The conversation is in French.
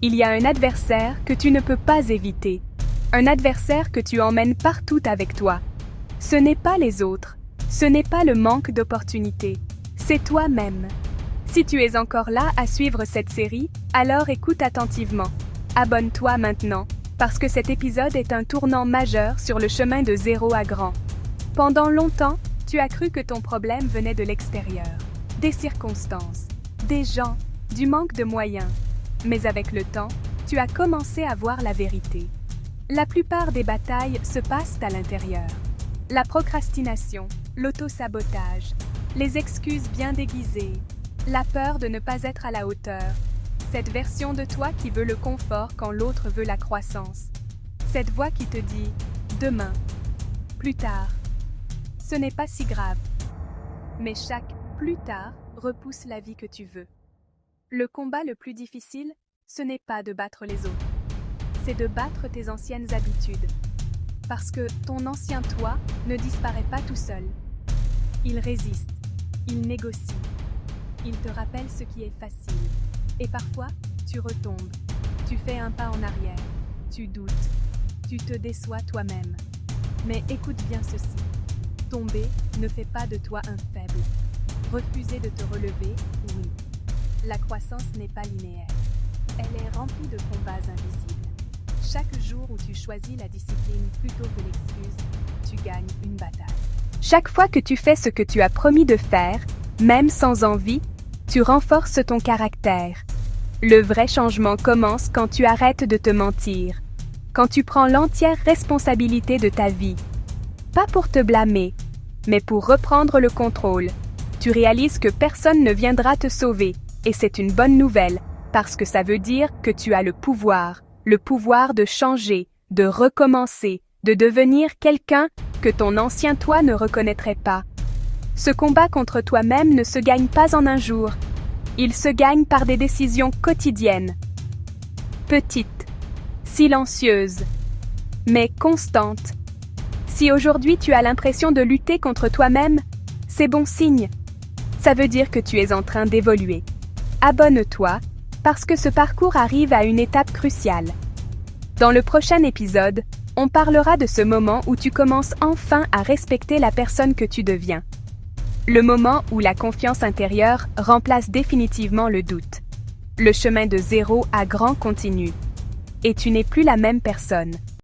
Il y a un adversaire que tu ne peux pas éviter. Un adversaire que tu emmènes partout avec toi. Ce n'est pas les autres. Ce n'est pas le manque d'opportunités. C'est toi-même. Si tu es encore là à suivre cette série, alors écoute attentivement. Abonne-toi maintenant, parce que cet épisode est un tournant majeur sur le chemin de zéro à grand. Pendant longtemps, tu as cru que ton problème venait de l'extérieur, des circonstances, des gens, du manque de moyens. Mais avec le temps, tu as commencé à voir la vérité. La plupart des batailles se passent à l'intérieur. La procrastination, l'auto-sabotage, les excuses bien déguisées, la peur de ne pas être à la hauteur, cette version de toi qui veut le confort quand l'autre veut la croissance, cette voix qui te dit « demain, plus tard ». Ce n'est pas si grave. Mais chaque « plus tard » repousse la vie que tu veux. Le combat le plus difficile, ce n'est pas de battre les autres. C'est de battre tes anciennes habitudes. Parce que ton ancien toi ne disparaît pas tout seul. Il résiste, il négocie, il te rappelle ce qui est facile. Et parfois, tu retombes, tu fais un pas en arrière, tu doutes, tu te déçois toi-même. Mais écoute bien ceci. Tomber ne fait pas de toi un faible. Refuser de te relever, oui. La croissance n'est pas linéaire. Elle est remplie de combats invisibles. Chaque jour où tu choisis la discipline plutôt que l'excuse, tu gagnes une bataille. Chaque fois que tu fais ce que tu as promis de faire, même sans envie, tu renforces ton caractère. Le vrai changement commence quand tu arrêtes de te mentir, quand tu prends l'entière responsabilité de ta vie. Pas pour te blâmer, mais pour reprendre le contrôle. Tu réalises que personne ne viendra te sauver, et c'est une bonne nouvelle, parce que ça veut dire que tu as le pouvoir de changer, de recommencer, de devenir quelqu'un que ton ancien toi ne reconnaîtrait pas. Ce combat contre toi-même ne se gagne pas en un jour. Il se gagne par des décisions quotidiennes. Petites, silencieuses, mais constantes. Si aujourd'hui tu as l'impression de lutter contre toi-même, c'est bon signe. Ça veut dire que tu es en train d'évoluer. Abonne-toi, parce que ce parcours arrive à une étape cruciale. Dans le prochain épisode, on parlera de ce moment où tu commences enfin à respecter la personne que tu deviens. Le moment où la confiance intérieure remplace définitivement le doute. Le chemin de zéro à grand continue. Et tu n'es plus la même personne.